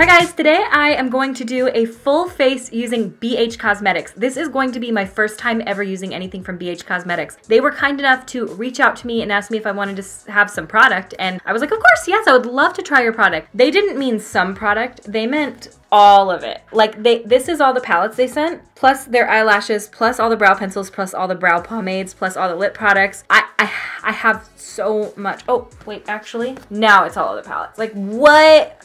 Hi guys, today I am going to do a full face using BH Cosmetics. This is going to be my first time ever using anything from BH Cosmetics. They were kind enough to reach out to me and ask me if I wanted to have some product, and I was like, of course, yes, I would love to try your product. They didn't mean some product, they meant all of it. Like, this is all the palettes they sent, plus their eyelashes, plus all the brow pencils, plus all the brow pomades, plus all the lip products. I have so much. Oh, wait, actually, now it's all of the palettes. Like, what?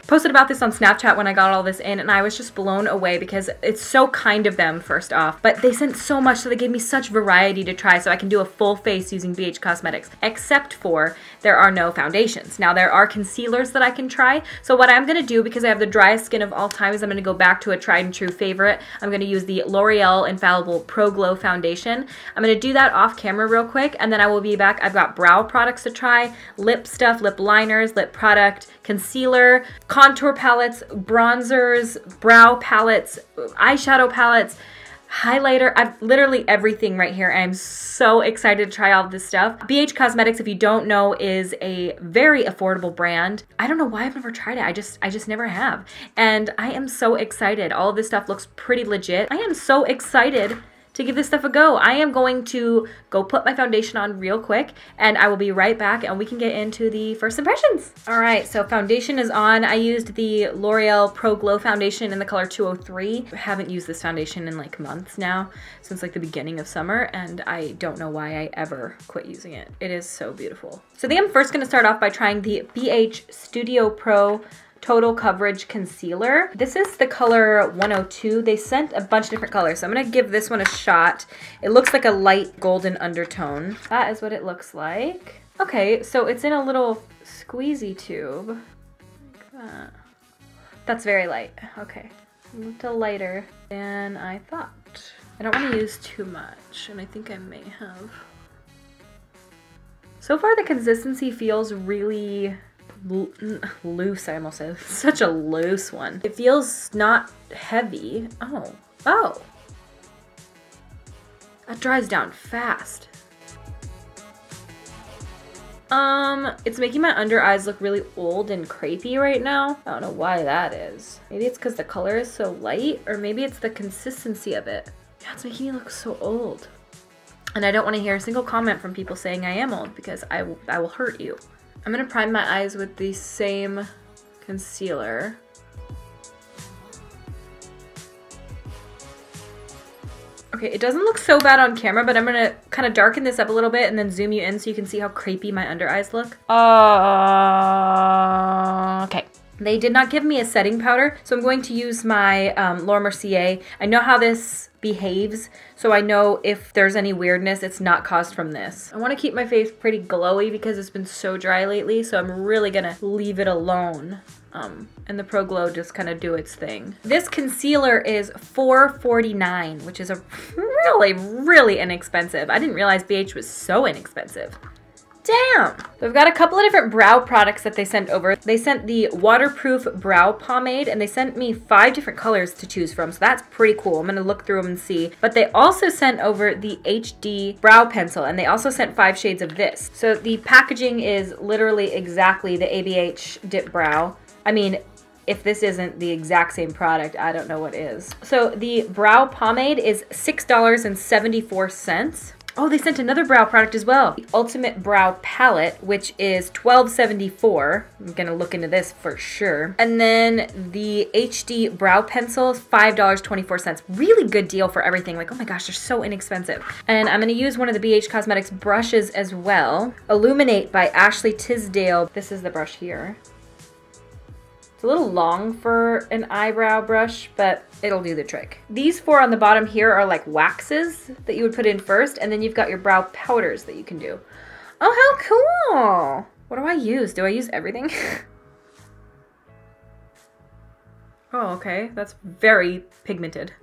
Posted about this on Snapchat when I got all this in, and I was just blown away because it's so kind of them, first off, but they sent so much, so they gave me such variety to try so I can do a full face using BH Cosmetics, except for there are no foundations. Now, there are concealers that I can try, so what I'm going to do, because I have the driest skin of all time, is I'm going to go back to a tried and true favorite. I'm going to use the L'Oreal Infallible Pro Glow Foundation. I'm going to do that off camera real quick, and then I will be back. I've got brow products to try, lip stuff, lip liners, lip product, concealer, contour palettes, bronzers, brow palettes, eyeshadow palettes, highlighter. I've literally everything right here, and I'm so excited to try all of this stuff. BH Cosmetics, if you don't know, is a very affordable brand. I don't know why I've never tried it. I just never have. And I am so excited. All of this stuff looks pretty legit. I am so excited to give this stuff a go. I am going to go put my foundation on real quick, and I will be right back and we can get into the first impressions. All right, so foundation is on. I used the L'Oreal Pro Glow Foundation in the color 203. I haven't used this foundation in like months now, since like the beginning of summer, and I don't know why I ever quit using it. It is so beautiful. So I think I'm first gonna start off by trying the BH Studio Pro Total Coverage Concealer. This is the color 102. They sent a bunch of different colors, so I'm gonna give this one a shot. It looks like a light golden undertone. That is what it looks like. Okay, so it's in a little squeezy tube. Like that. That's very light. Okay, a little lighter than I thought. I don't wanna use too much, and I think I may have. So far, the consistency feels really loose. I almost said such a loose one. It feels not heavy. Oh, that dries down fast. It's making my under eyes look really old and crepey right now. I don't know why that is. Maybe it's because the color is so light, or maybe it's the consistency of it. Yeah, it's making me look so old. And I don't want to hear a single comment from people saying I am old, because I will hurt you. I'm gonna prime my eyes with the same concealer. Okay, it doesn't look so bad on camera, but I'm gonna kind of darken this up a little bit and then zoom you in so you can see how crepey my under eyes look. Okay. They did not give me a setting powder, so I'm going to use my Laura Mercier. I know how this behaves, so I know if there's any weirdness, it's not caused from this. I want to keep my face pretty glowy because it's been so dry lately, so I'm really gonna leave it alone. And the Pro Glow just kind of do its thing. This concealer is $4.49, which is a really inexpensive. I didn't realize BH was so inexpensive. Damn! So I've got a couple of different brow products that they sent over. They sent the waterproof brow pomade, and they sent me 5 different colors to choose from, so that's pretty cool. I'm gonna look through them and see. But they also sent over the HD brow pencil, and they also sent 5 shades of this. So the packaging is literally exactly the ABH Dip Brow. I mean, if this isn't the exact same product, I don't know what is. So the brow pomade is $6.74. Oh, they sent another brow product as well. The Ultimate Brow Palette, which is $12.74. I'm gonna look into this for sure. And then the HD Brow Pencil is $5.24. Really good deal for everything. Like, oh my gosh, they're so inexpensive. And I'm gonna use one of the BH Cosmetics brushes as well. Illuminate by Ashley Tisdale. This is the brush here. A little long for an eyebrow brush, but it'll do the trick. These 4 on the bottom here are like waxes that you would put in first, and then you've got your brow powders that you can do. Oh, how cool! What do I use? Do I use everything? Oh, okay. That's very pigmented.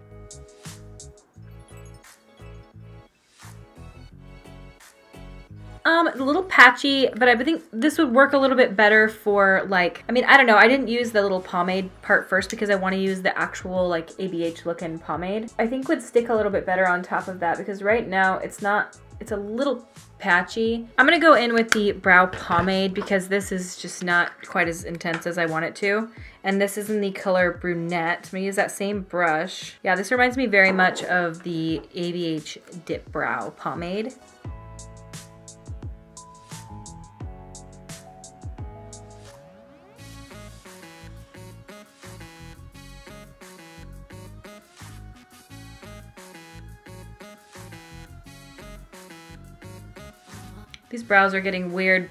A little patchy, but I think this would work a little bit better for like, I mean, I don't know. I didn't use the little pomade part first because I want to use the actual like ABH looking pomade. I think would stick a little bit better on top of that because right now it's not It's a little patchy. I'm gonna go in with the brow pomade because this is just not quite as intense as I want it to. And this is in the color brunette. I'm gonna use that same brush. Yeah, this reminds me very much of the ABH Dip Brow Pomade. These brows are getting weird.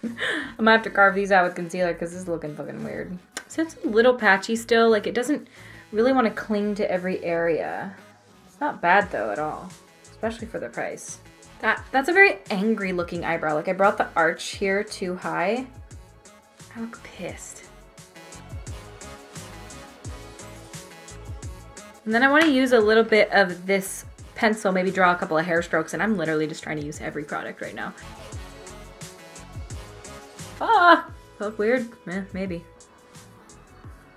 I'm gonna have to carve these out with concealer because this is looking fucking weird. So it's a little patchy still. Like, it doesn't really want to cling to every area. It's not bad though at all, especially for the price. That's a very angry looking eyebrow. Like, I brought the arch here too high. I look pissed. And then I want to use a little bit of this pencil, maybe draw a couple of hair strokes, and I'm literally just trying to use every product right now. Ah, look weird? Eh, maybe.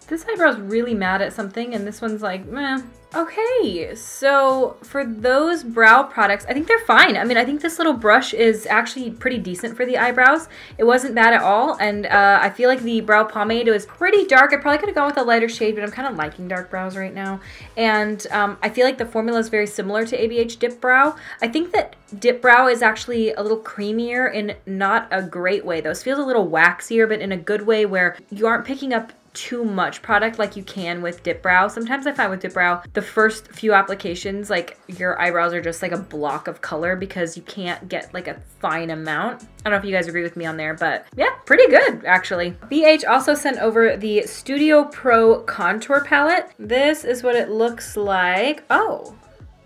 This eyebrow's really mad at something, and this one's like, meh. Okay, so for those brow products, I think they're fine. I mean, I think this little brush is actually pretty decent for the eyebrows. It wasn't bad at all, and I feel like the brow pomade was pretty dark. I probably could have gone with a lighter shade, but I'm kind of liking dark brows right now. And I feel like the formula is very similar to ABH Dip Brow. I think that Dip Brow is actually a little creamier in not a great way, though. It feels a little waxier, but in a good way where you aren't picking up too much product like you can with Dip Brow. Sometimes I find with Dip Brow, the first few applications, like, your eyebrows are just like a block of color because you can't get like a fine amount. I don't know if you guys agree with me on there, but yeah, pretty good actually. BH also sent over the Studio Pro Contour Palette. This is what it looks like. Oh,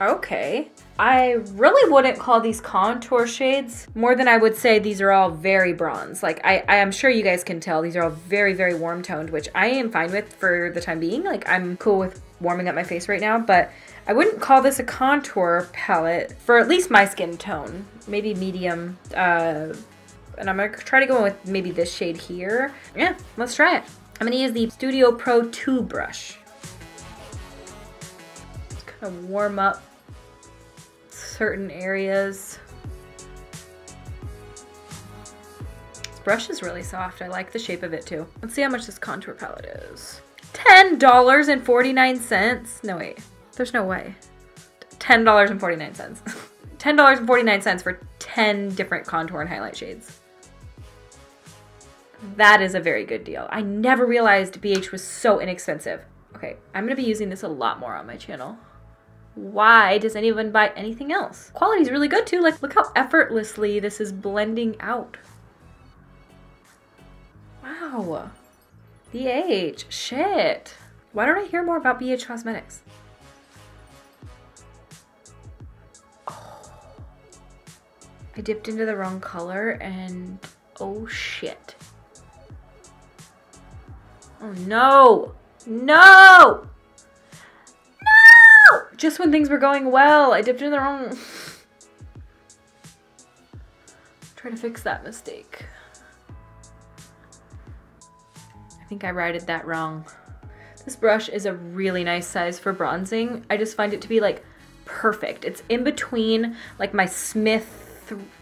okay. I really wouldn't call these contour shades more than I would say these are all very bronze. Like, I am sure you guys can tell these are all very, very warm toned, which I am fine with for the time being. Like, I'm cool with warming up my face right now, but I wouldn't call this a contour palette for at least my skin tone. Maybe medium, and I'm gonna try to go with maybe this shade here. Yeah, let's try it. I'm gonna use the Studio Pro 2 brush. Just kind of warm up certain areas. This brush is really soft. I like the shape of it too. Let's see how much this contour palette is. $10.49. No, wait. There's no way. $10.49. $10.49 for 10 different contour and highlight shades. That is a very good deal. I never realized BH was so inexpensive. Okay, I'm gonna be using this a lot more on my channel. Why does anyone buy anything else? Quality's really good too. Like, look how effortlessly this is blending out. Wow. BH, shit. Why don't I hear more about BH Cosmetics? Oh. I dipped into the wrong color and oh shit. Oh no, no! Just when things were going well, I dipped in the wrong... Try to fix that mistake. I think I righted that wrong. This brush is a really nice size for bronzing. I just find it to be like perfect. It's in between like my Smith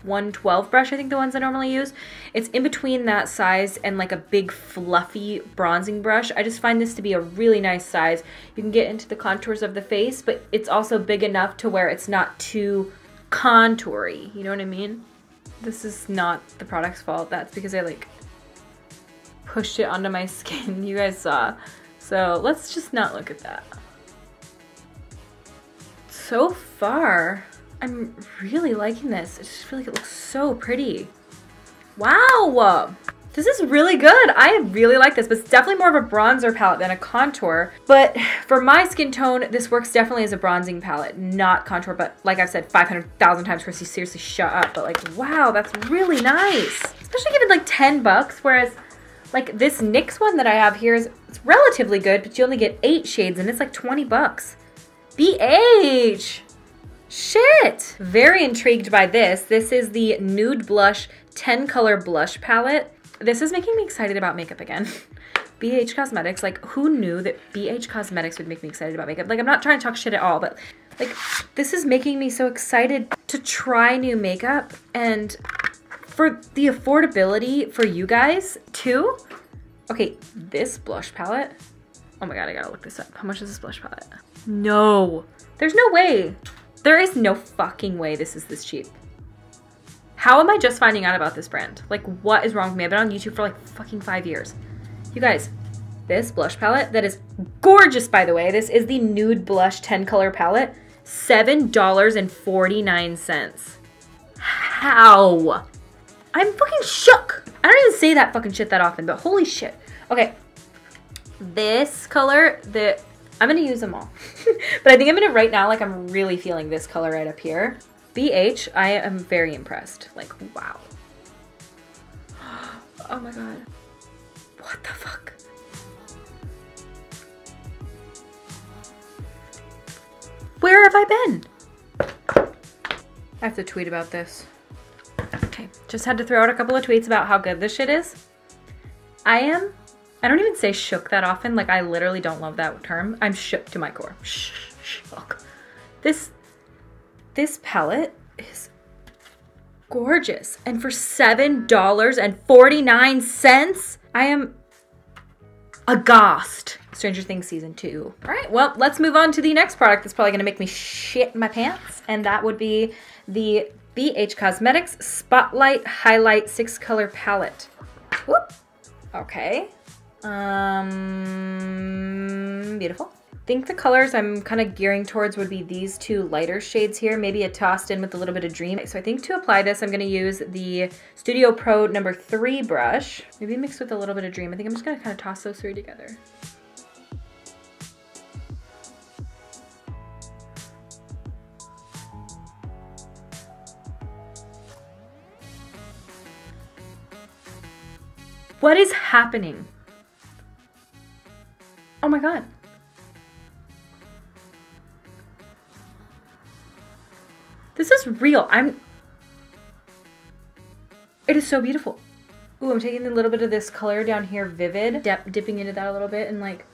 112 brush, I think the ones I normally use. It's in between that size and like a big fluffy bronzing brush. I just find this to be a really nice size. You can get into the contours of the face, but it's also big enough to where it's not too contoury. You know what I mean? This is not the product's fault. That's because I like pushed it onto my skin. You guys saw. So let's just not look at that. So far, I'm really liking this. I just feel like it looks so pretty. Wow! This is really good. I really like this, but it's definitely more of a bronzer palette than a contour. But for my skin tone, this works definitely as a bronzing palette, not contour. But like I've said 500,000 times, Kristi, seriously shut up. But like, wow, that's really nice. Especially given like 10 bucks, whereas like this NYX one that I have here is it's relatively good, but you only get 8 shades and it's like 20 bucks. BH! Shit! Very intrigued by this. This is the Nude Blush 10 color blush palette. This is making me excited about makeup again. BH Cosmetics, like who knew that BH Cosmetics would make me excited about makeup? Like I'm not trying to talk shit at all, but Like, this is making me so excited to try new makeup, and for the affordability for you guys too. Okay, this blush palette. Oh my God, I gotta look this up. How much is this blush palette? No, there's no way. There is no fucking way this is this cheap. How am I just finding out about this brand? Like, what is wrong with me? I've been on YouTube for like fucking 5 years. You guys, this blush palette that is gorgeous, by the way. This is the Nude Blush 10 color palette. $7.49. How? I'm fucking shook. I don't even say that fucking shit that often, but holy shit. Okay, this color, I'm gonna use them all. But I think I'm gonna right now, like I'm really feeling this color right up here. BH, I am very impressed. Like, wow. Oh my God. What the fuck? Where have I been? I have to tweet about this. Okay, just had to throw out a couple of tweets about how good this shit is. I don't even say shook that often. Like, I literally don't love that term. I'm shook to my core. Shook. This palette is gorgeous. And for $7.49, I am aghast. Stranger Things Season 2. All right, well, let's move on to the next product that's probably gonna make me shit my pants. And that would be the BH Cosmetics Spotlight Highlight 6 color palette. Whoop. Okay. Beautiful. I think the colors I'm kind of gearing towards would be these two lighter shades here, maybe a tossed in with a little bit of Dream. So I think to apply this, I'm gonna use the Studio Pro number 3 brush, maybe mixed with a little bit of Dream. I think I'm just gonna kind of toss those three together. What is happening? Oh my God. This is real. It is so beautiful. Ooh, I'm taking a little bit of this color down here, Vivid, dipping into that a little bit and like,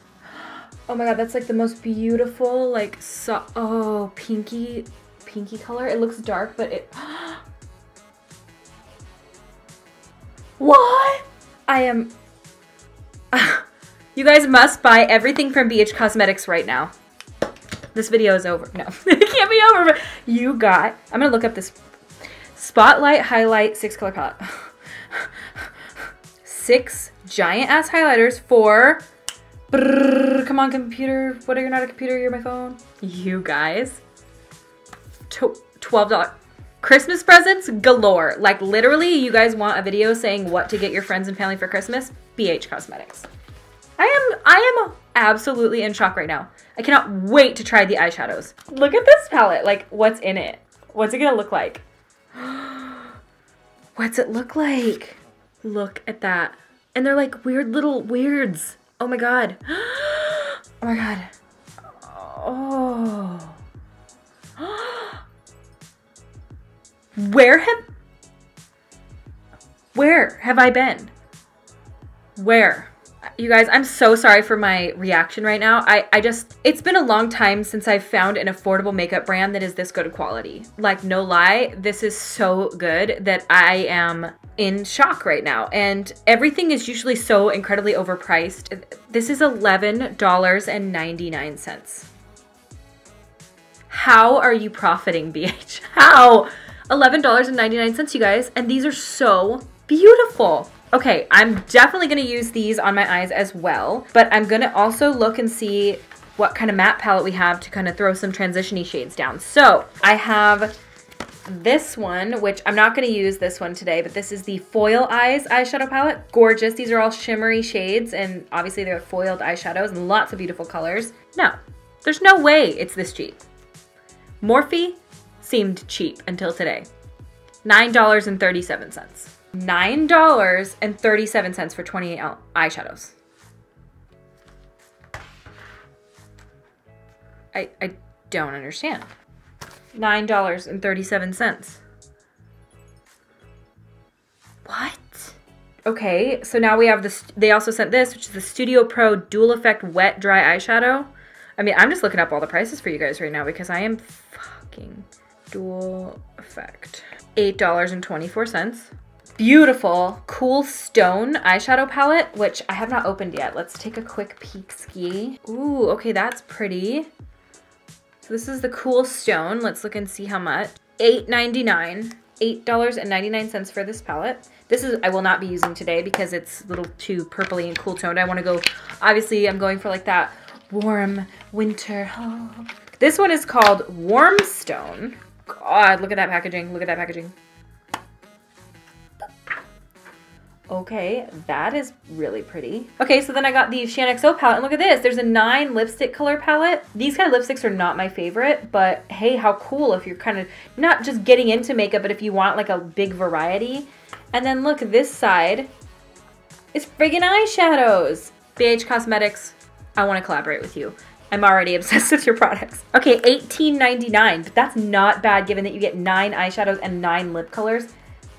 oh my God, that's like the most beautiful, like, oh, pinky color. It looks dark, but it, what? I am, you guys must buy everything from BH Cosmetics right now. This video is over. No, it can't be over, but you got, I'm gonna look up this Spotlight Highlight 6 color palette. 6 giant ass highlighters for, come on computer, what are you, not a computer, you're my phone. You guys, $12. Christmas presents galore. Like literally, you guys want a video saying what to get your friends and family for Christmas? BH Cosmetics. I am absolutely in shock right now. I cannot wait to try the eyeshadows. Look at this palette. Like, what's in it? What's it gonna look like? What's it look like? Look at that. And they're like weird little weirds. Oh my God. Oh my God. Oh. Where have I been? Where? You guys, I'm so sorry for my reaction right now. It's been a long time since I've found an affordable makeup brand that is this good quality. Like, no lie, this is so good that I am in shock right now. And everything is usually so incredibly overpriced. This is $11.99. How are you profiting, BH? How? $11.99, you guys, and these are so beautiful. Okay, I'm definitely gonna use these on my eyes as well, but I'm gonna also look and see what kind of matte palette we have to kind of throw some transition-y shades down. So I have this one, which I'm not gonna use this one today, but this is the Foil Eyes eyeshadow palette. Gorgeous. These are all shimmery shades, and obviously they're foiled eyeshadows and lots of beautiful colors. No, there's no way it's this cheap. Morphe seemed cheap until today. $9.37. $9.37 for 28 eyeshadows. I don't understand. $9.37. What? Okay, so now we have this, they also sent this, which is the Studio Pro Dual Effect Wet Dry Eyeshadow. I mean, I'm just looking up all the prices for you guys right now because I am fucking dual effect. $8.24. Beautiful, cool stone eyeshadow palette, which I have not opened yet. Let's take a quick peek ski. Ooh, okay, that's pretty. So this is the cool stone. Let's look and see how much. $8.99. $8.99 for this palette. This is, I will not be using today because it's a little too purpley and cool toned. I want to go, obviously I'm going for like that warm winter. Oh. This one is called Warm Stone. God, look at that packaging. Look at that packaging. Okay, that is really pretty. Okay, so then I got the Shaaanxo palette, and look at this. There's a 9 lipstick color palette. These kind of lipsticks are not my favorite, but hey, how cool if you're kind of not just getting into makeup, but if you want like a big variety. And then look, this side is friggin' eyeshadows. BH Cosmetics, I want to collaborate with you. I'm already obsessed with your products. Okay, $18.99, but that's not bad given that you get 9 eyeshadows and 9 lip colors.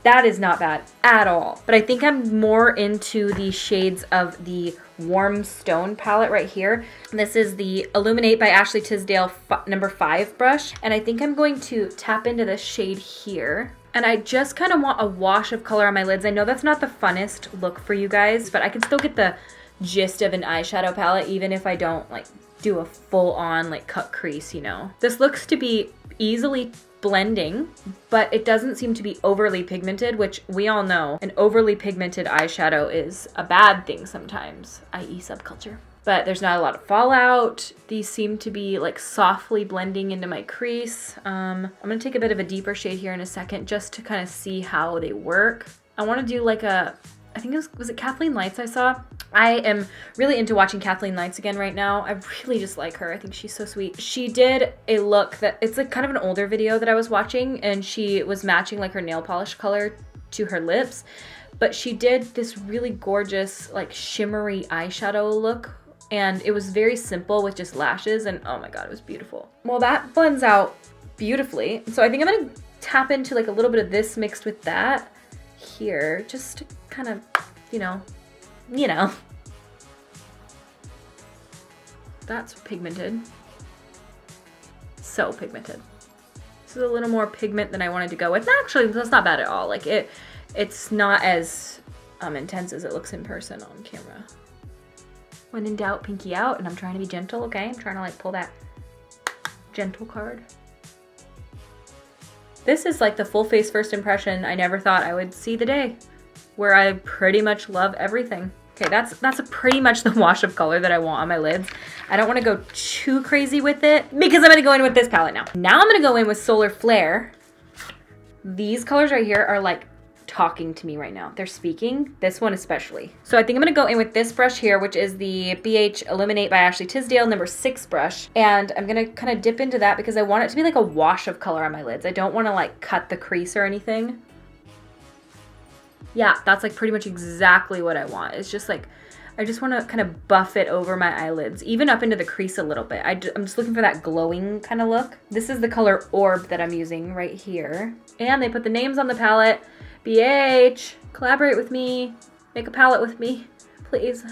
That is not bad at all. But I think I'm more into the shades of the Warm Stone palette right here. This is the Illuminate by Ashley Tisdale number 5 brush. And I think I'm going to tap into this shade here. And I just kind of want a wash of color on my lids. I know that's not the funnest look for you guys, but I can still get the gist of an eyeshadow palette even if I don't like do a full on like cut crease, you know. This looks to be easily blending, but it doesn't seem to be overly pigmented, which we all know an overly pigmented eyeshadow is a bad thing sometimes, i.e. subculture. But there's not a lot of fallout. These seem to be like softly blending into my crease. I'm gonna take a bit of a deeper shade here in a second just to kind of see how they work. I wanna do like a, I think it was it Kathleen Lights I saw? I am really into watching Kathleen Lights again right now. I really just like her. I think she's so sweet. She did a look that, it's like kind of an older video that I was watching, and she was matching like her nail polish color to her lips. But she did this really gorgeous like shimmery eyeshadow look, and it was very simple with just lashes, and oh my god, it was beautiful. Well, that blends out beautifully. So I think I'm gonna tap into like a little bit of this mixed with that here, just to kind of, you know, that's pigmented. So pigmented. This is a little more pigment than I wanted to go with. Actually, that's not bad at all. Like it's not as intense as it looks in person on camera. When in doubt, pinky out, and I'm trying to be gentle, okay? I'm trying to like pull that gentle card. This is like the full face first impression I never thought I would see the day, where I pretty much love everything. Okay, that's a pretty much the wash of color that I want on my lids. I don't want to go too crazy with it because I'm going to go in with this palette now. Now I'm going to go in with Solar Flare. These colors right here are like talking to me right now. They're speaking, this one especially. So I think I'm going to go in with this brush here, which is the BH Illuminate by Ashley Tisdale number 6 brush. And I'm going to kind of dip into that because I want it to be like a wash of color on my lids. I don't want to like cut the crease or anything. Yeah, that's like pretty much exactly what I want. It's just like, I just want to kind of buff it over my eyelids, even up into the crease a little bit. I'm just looking for that glowing kind of look. This is the color Orb that I'm using right here. And they put the names on the palette. BH, collaborate with me, make a palette with me, please.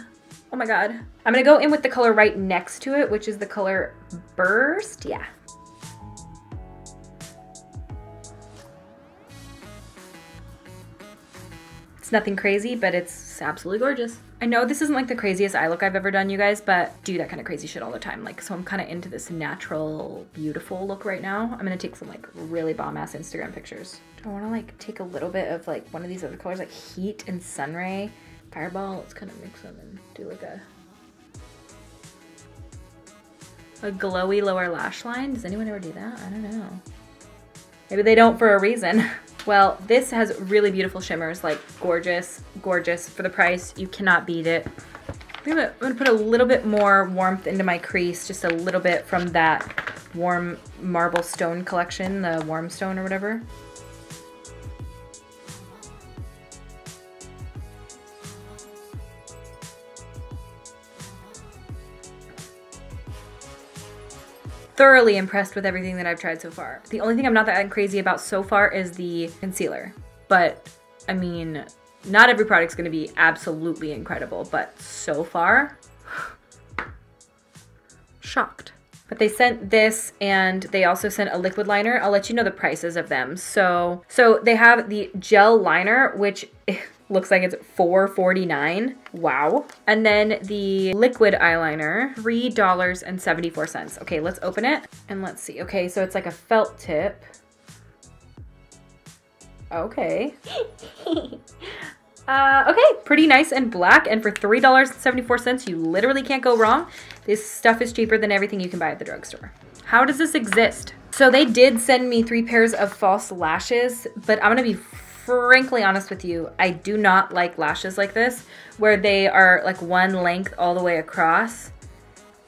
Oh my god. I'm gonna go in with the color right next to it, which is the color Burst. Yeah. It's nothing crazy, but it's absolutely gorgeous. I know this isn't like the craziest eye look I've ever done, you guys, but do that kind of crazy shit all the time. Like, so I'm kind of into this natural, beautiful look right now. I'm gonna take some like really bomb ass Instagram pictures. Do I wanna like take a little bit of like one of these other colors, like Heat and Sunray, Fireball? Let's kind of mix them and do like a glowy lower lash line. Does anyone ever do that? I don't know. Maybe they don't for a reason. Well, this has really beautiful shimmers, like gorgeous, gorgeous. For the price, you cannot beat it. I'm gonna put a little bit more warmth into my crease, just a little bit from that Warm Marble Stone collection, the Warm Stone or whatever. Thoroughly impressed with everything that I've tried so far. The only thing I'm not that crazy about so far is the concealer. But, I mean, not every product's gonna be absolutely incredible, but so far, shocked. But they sent this, and they also sent a liquid liner. I'll let you know the prices of them. So they have the gel liner, which looks like it's $4.49. Wow. And then the liquid eyeliner, $3.74. Okay, let's open it and let's see. Okay, so it's like a felt tip. Okay. Okay, pretty nice and black, and for $3.74, you literally can't go wrong. This stuff is cheaper than everything you can buy at the drugstore. How does this exist? So they did send me 3 pairs of false lashes, but I'm gonna be frankly honest with you. I do not like lashes like this, where they are like one length all the way across.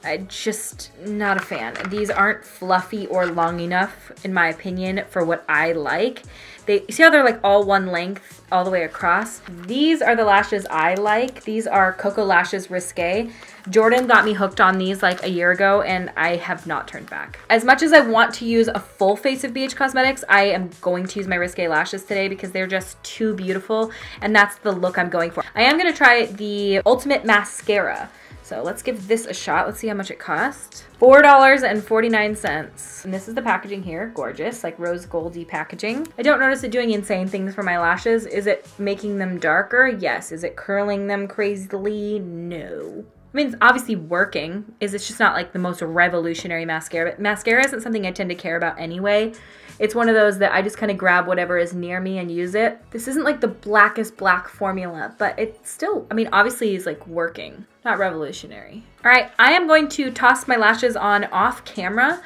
I'm just not a fan. These aren't fluffy or long enough, in my opinion, for what I like. You see how they're like all one length all the way across? These are the lashes I like. These are Coco Lashes Risque. Jordan got me hooked on these like a year ago, and I have not turned back. As much as I want to use a full face of BH Cosmetics, I am going to use my Risque lashes today because they're just too beautiful, and that's the look I'm going for. I am gonna try the Ultimate Mascara. So let's give this a shot. Let's see how much it costs. $4.49. And this is the packaging here. Gorgeous, like rose goldy packaging. I don't notice it doing insane things for my lashes. Is it making them darker? Yes. Is it curling them crazily? No. I mean, it's obviously working. It's just not like the most revolutionary mascara, but mascara isn't something I tend to care about anyway. It's one of those that I just kind of grab whatever is near me and use it. This isn't like the blackest black formula, but it's still, I mean, obviously it's like working, not revolutionary. All right, I am going to toss my lashes on off camera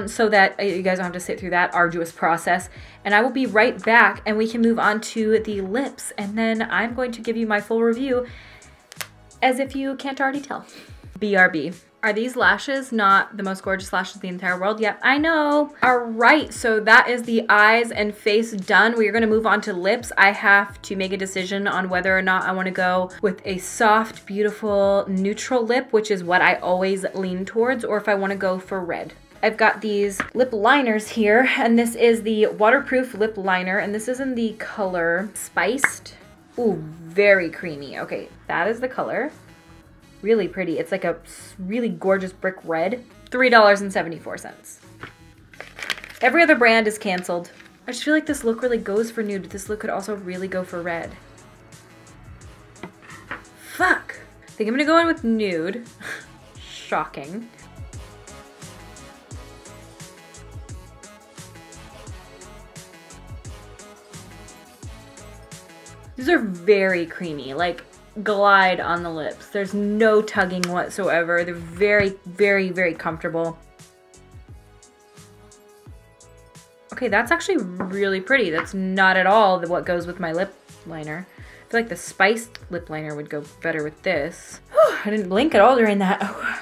so that you guys don't have to sit through that arduous process. And I will be right back, and we can move on to the lips. And then I'm going to give you my full review, as if you can't already tell. BRB. Are these lashes not the most gorgeous lashes in the entire world? Yep, I know. All right, so that is the eyes and face done. We're gonna move on to lips. I have to make a decision on whether or not I wanna go with a soft, beautiful, neutral lip, which is what I always lean towards, or if I wanna go for red. I've got these lip liners here, and this is the waterproof lip liner, and this is in the color Spiced. Ooh, very creamy. Okay, that is the color. Really pretty. It's like a really gorgeous brick red. $3.74. Every other brand is canceled. I just feel like this look really goes for nude, but this look could also really go for red. Fuck. I think I'm gonna go in with nude. Shocking. These are very creamy, like glide on the lips. There's no tugging whatsoever. They're very, very, very comfortable. Okay, that's actually really pretty. That's not at all what goes with my lip liner. I feel like the Spiced lip liner would go better with this. Whew, I didn't blink at all during that. Oh.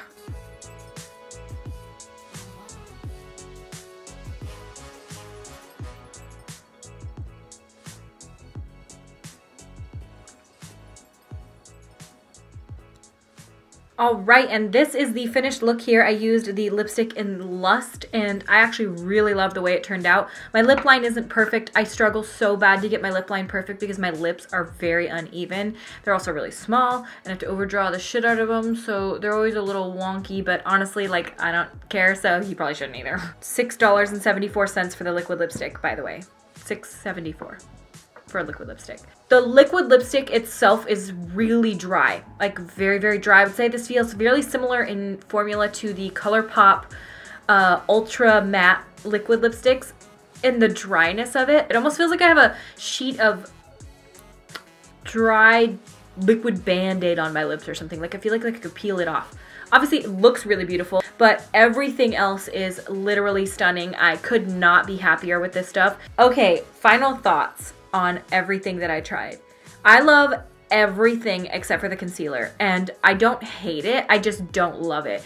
All right, and this is the finished look here. I used the lipstick in Lust, and I actually really love the way it turned out. My lip line isn't perfect. I struggle so bad to get my lip line perfect because my lips are very uneven. They're also really small, and I have to overdraw the shit out of them, so they're always a little wonky, but honestly, like, I don't care, so you probably shouldn't either. $6.74 for the liquid lipstick, by the way. $6.74 for a liquid lipstick. The liquid lipstick itself is really dry, like very, very dry. I would say this feels really similar in formula to the ColourPop Ultra Matte liquid lipsticks. In the dryness of it, it almost feels like I have a sheet of dry liquid Band-Aid on my lips or something. Like I feel like I could peel it off. Obviously, it looks really beautiful, but everything else is literally stunning. I could not be happier with this stuff. Okay, final thoughts on everything that I tried. I love everything except for the concealer, and I don't hate it, I just don't love it.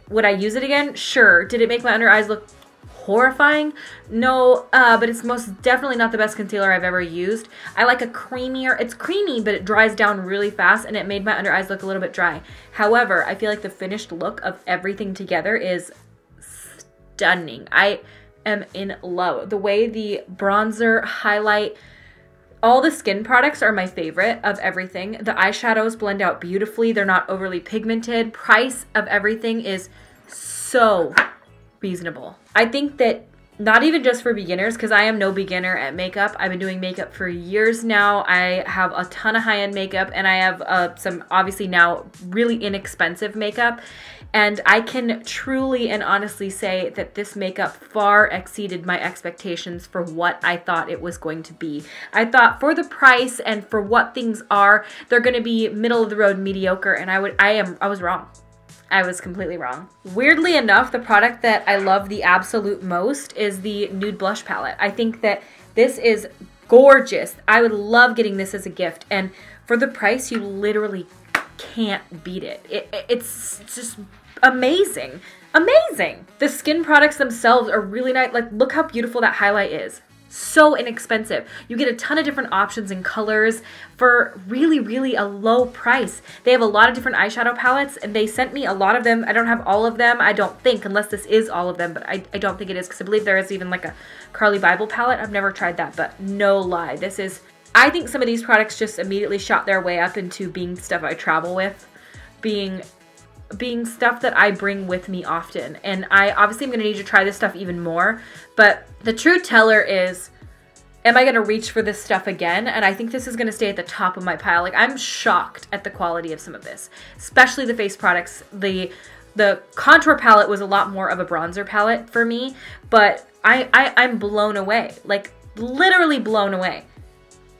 Would I use it again? Sure. Did it make my under eyes look horrifying? No, but it's most definitely not the best concealer I've ever used. I like a creamier, it's creamy, but it dries down really fast, and it made my under eyes look a little bit dry. However, I feel like the finished look of everything together is stunning. I am in love. The way the bronzer, highlight, all the skin products are my favorite of everything. The eyeshadows blend out beautifully. They're not overly pigmented. Price of everything is so reasonable. I think that not even just for beginners, because I am no beginner at makeup. I've been doing makeup for years now. I have a ton of high-end makeup, and I have some obviously now really inexpensive makeup. And I can truly and honestly say that this makeup far exceeded my expectations for what I thought it was going to be. I thought for the price and for what things are, they're going to be middle of the road mediocre, and I was wrong. I was completely wrong. Weirdly enough, the product that I love the absolute most is the Nude Blush Palette. I think that this is gorgeous. I would love getting this as a gift, and for the price, you literally can't beat it. It's just amazing. Amazing. The skin products themselves are really nice. Like, look how beautiful that highlight is. So inexpensive. You get a ton of different options and colors for really, really a low price. They have a lot of different eyeshadow palettes, and they sent me a lot of them. I don't have all of them, I don't think, unless this is all of them, but I don't think it is, because I believe there is even like a Carly Bible palette. I've never tried that, but no lie. This is, I think some of these products just immediately shot their way up into being stuff I travel with, being stuff that I bring with me often. And I obviously am going to need to try this stuff even more, but the true teller is, am I going to reach for this stuff again? And I think this is going to stay at the top of my pile. Like, I'm shocked at the quality of some of this, especially the face products. The contour palette was a lot more of a bronzer palette for me, but I'm blown away, like literally blown away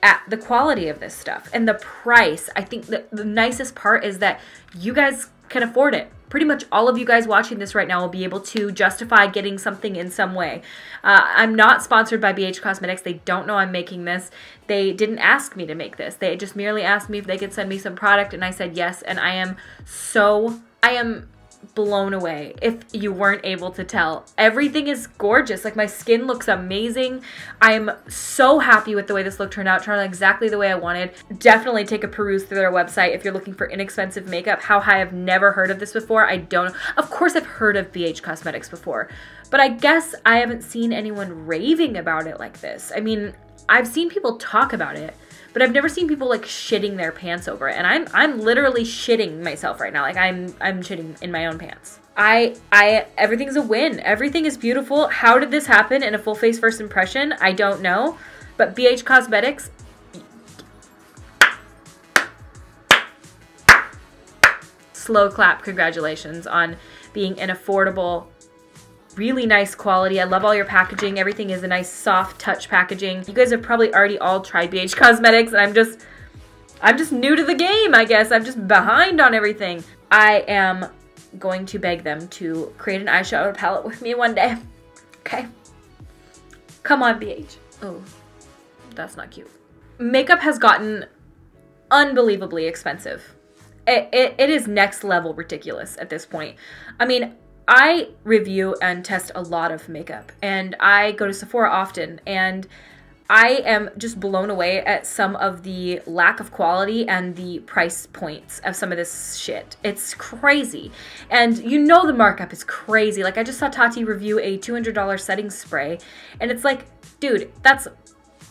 at the quality of this stuff and the price. I think that the nicest part is that you guys can afford it. Pretty much all of you guys watching this right now will be able to justify getting something in some way. I'm not sponsored by BH Cosmetics. They don't know I'm making this. They didn't ask me to make this. They just merely asked me if they could send me some product, and I said yes, and I am blown away. If you weren't able to tell, everything is gorgeous. Like, my skin looks amazing. I'm so happy with the way this look turned out. Turned out exactly the way I wanted. Definitely take a peruse through their website if you're looking for inexpensive makeup. How high? I've never heard of this before. I don't know. Of course I've heard of BH Cosmetics before, but I guess I haven't seen anyone raving about it like this. I mean, I've seen people talk about it, but I've never seen people like shitting their pants over it. And I'm literally shitting myself right now. Like, I'm shitting in my own pants. Everything's a win. Everything is beautiful. How did this happen in a full face first impression? I don't know. But BH Cosmetics, slow clap, congratulations on being an affordable, really nice quality. I love all your packaging. Everything is a nice soft touch packaging. You guys have probably already all tried BH Cosmetics, and I'm just new to the game, I guess. I'm just behind on everything. I am going to beg them to create an eyeshadow palette with me one day. Okay? Come on, BH. Oh, that's not cute. Makeup has gotten unbelievably expensive. It is next level ridiculous at this point. I mean, I review and test a lot of makeup, and I go to Sephora often, and I am just blown away at some of the lack of quality and the price points of some of this shit. It's crazy. And you know the markup is crazy. Like, I just saw Tati review a $200 setting spray, and it's like, dude, that's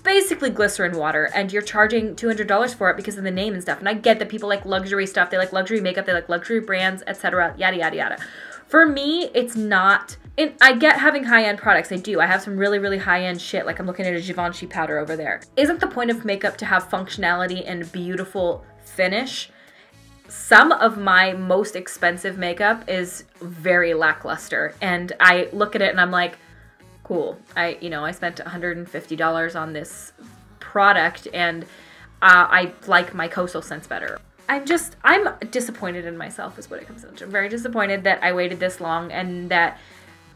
basically glycerin water, and you're charging $200 for it because of the name and stuff. And I get that people like luxury stuff, they like luxury makeup, they like luxury brands, etc., yada, yada, yada. For me, it's not. I get having high-end products. I do. I have some really, really high-end shit. Like, I'm looking at a Givenchy powder over there. Isn't the point of makeup to have functionality and beautiful finish? Some of my most expensive makeup is very lackluster, and I look at it and I'm like, cool. I spent $150 on this product, and I like my coastal scents better. I'm disappointed in myself is what it comes down to. I'm very disappointed that I waited this long, and that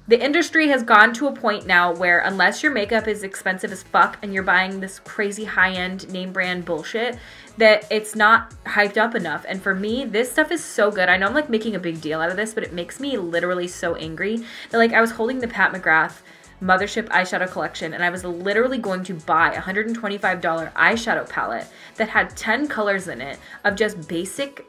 the industry has gone to a point now where unless your makeup is expensive as fuck and you're buying this crazy high-end name brand bullshit, that it's not hyped up enough. And for me, this stuff is so good. I know I'm like making a big deal out of this, but it makes me literally so angry that, like, I was holding the Pat McGrath Mothership eyeshadow collection, and I was literally going to buy a $125 eyeshadow palette that had 10 colors in it of just basic,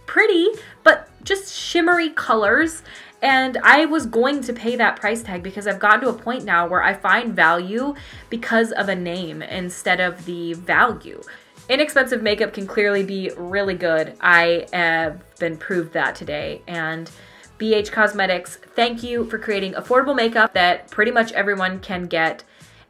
pretty, but just shimmery colors. And I was going to pay that price tag because I've gotten to a point now where I find value because of a name instead of the value. Inexpensive makeup can clearly be really good. I have been proved that today. And BH Cosmetics, thank you for creating affordable makeup that pretty much everyone can get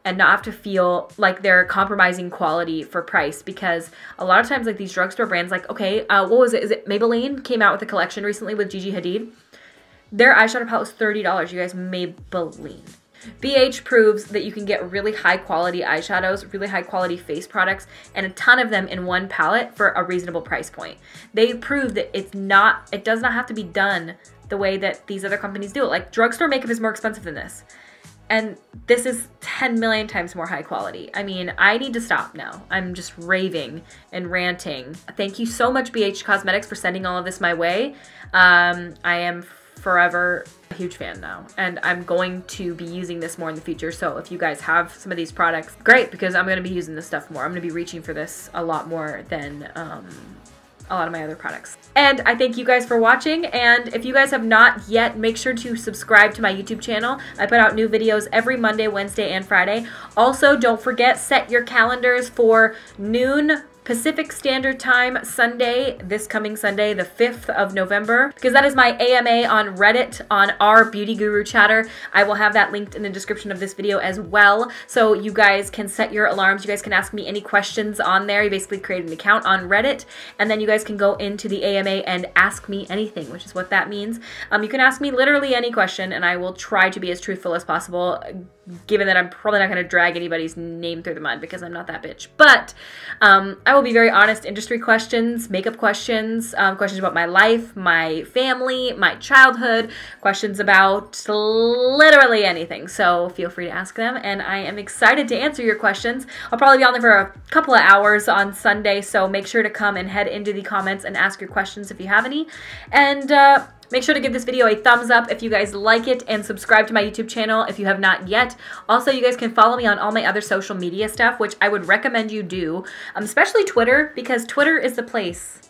and not have to feel like they're compromising quality for price, because a lot of times like these drugstore brands, like, okay, what was it? Is it Maybelline came out with a collection recently with Gigi Hadid? Their eyeshadow palette was $30, you guys, Maybelline. BH proves that you can get really high quality eyeshadows, really high quality face products, and a ton of them in one palette for a reasonable price point. They prove that it does not have to be done the way that these other companies do it. Like, drugstore makeup is more expensive than this. And this is 10 million times more high quality. I mean, I need to stop now. I'm just raving and ranting. Thank you so much, BH Cosmetics, for sending all of this my way. I am forever a huge fan now, and I'm going to be using this more in the future. So if you guys have some of these products, great, because I'm going to be using this stuff more. I'm going to be reaching for this a lot more than a lot of my other products. And I thank you guys for watching, and if you guys have not yet, make sure to subscribe to my YouTube channel. I put out new videos every Monday, Wednesday, and Friday. Also, don't forget, set your calendars for noon Pacific Standard Time Sunday, this coming Sunday, the 5th of November, because that is my AMA on Reddit on our Beauty Guru chatter. I will have that linked in the description of this video as well, so you guys can set your alarms. You guys can ask me any questions on there. You basically create an account on Reddit, and then you guys can go into the AMA and ask me anything, which is what that means. You can ask me literally any question, and I will try to be as truthful as possible, given that I'm probably not going to drag anybody's name through the mud because I'm not that bitch. But I will be very honest. Industry questions, makeup questions, questions about my life, my family, my childhood, questions about literally anything. So feel free to ask them, and I am excited to answer your questions. I'll probably be on there for a couple of hours on Sunday, so make sure to come and head into the comments and ask your questions if you have any. And make sure to give this video a thumbs up if you guys like it, and subscribe to my YouTube channel if you have not yet. Also, you guys can follow me on all my other social media stuff, which I would recommend you do, especially Twitter, because Twitter is the place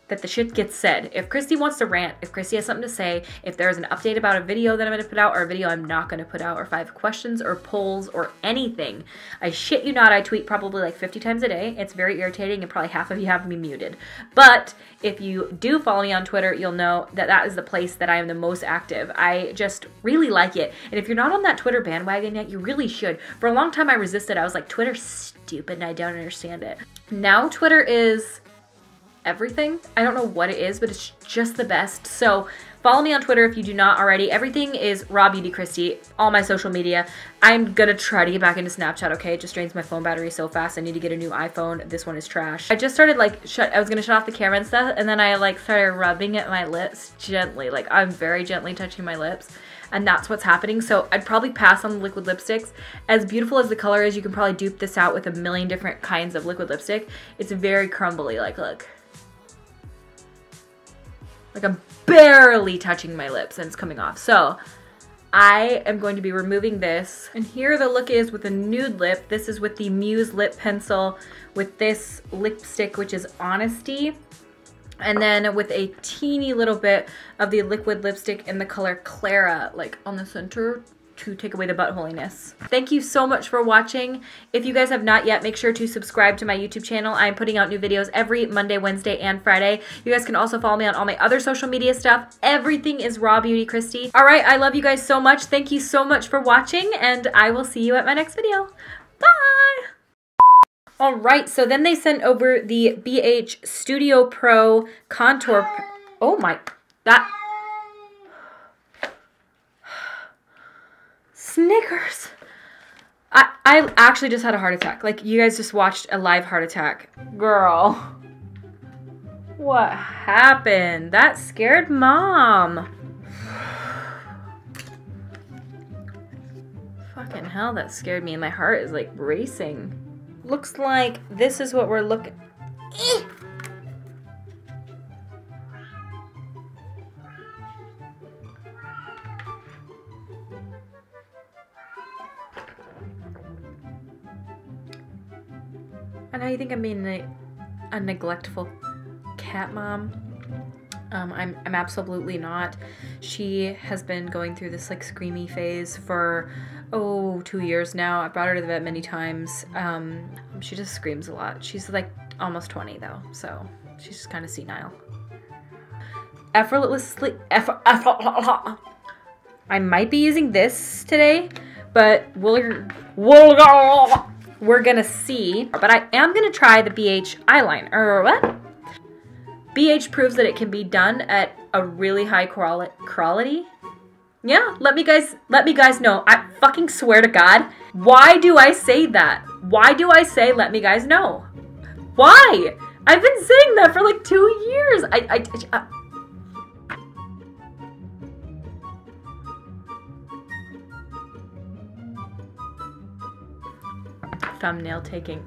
that the shit gets said. If Kristi wants to rant, if Kristi has something to say, if there's an update about a video that I'm going to put out or a video I'm not going to put out, or if I have questions or polls or anything, I shit you not, I tweet probably like 50 times a day. It's very irritating, and probably half of you have me muted. But if you do follow me on Twitter, you'll know that that is the place that I am the most active. I just really like it. And if you're not on that Twitter bandwagon yet, you really should. For a long time I resisted. I was like, Twitter's stupid and I don't understand it. Now Twitter is everything. I don't know what it is, but it's just the best. So follow me on Twitter if you do not already. Everything is RawBeautyKristi, all my social media. I'm gonna try to get back into Snapchat, okay? It just drains my phone battery so fast. I need to get a new iPhone. This one is trash. I just started like, I was gonna shut off the camera and stuff, and then I like started rubbing at my lips gently. Like, I'm very gently touching my lips, and that's what's happening. So I'd probably pass on the liquid lipsticks. As beautiful as the color is, you can probably dupe this out with a million different kinds of liquid lipstick. It's very crumbly, like, look. Like, I'm barely touching my lips and it's coming off. So I am going to be removing this. And here the look is with a nude lip. This is with the Muse lip pencil with this lipstick, which is Honesty. And then with a teeny little bit of the liquid lipstick in the color Clara, like on the center, to take away the buttholiness. Thank you so much for watching. If you guys have not yet, make sure to subscribe to my YouTube channel. I'm putting out new videos every Monday, Wednesday, and Friday. You guys can also follow me on all my other social media stuff. Everything is RawBeautyKristi. All right, I love you guys so much. Thank you so much for watching, and I will see you at my next video. Bye! All right, so then they sent over the BH Studio Pro Contour. Oh my, that. Snickers. I actually just had a heart attack. Like, you guys just watched a live heart attack. Girl. What happened? That scared Mom. Fucking hell, that scared me. My heart is like racing. Looks like this is what we're looking. I know you think I'm being a neglectful cat mom. I'm absolutely not. She has been going through this like screamy phase for 2 years now. I brought her to the vet many times. She just screams a lot. She's like almost 20 though, so she's just kind of senile. effortlessly. I might be using this today, but we're gonna see. But I am gonna try the BH eyeliner. Or what? BH proves that it can be done at a really high quality. Yeah, let me guys know. I fucking swear to God. Why do I say that? Why do I say let me guys know? Why? I've been saying that for like 2 years. Thumbnail taking.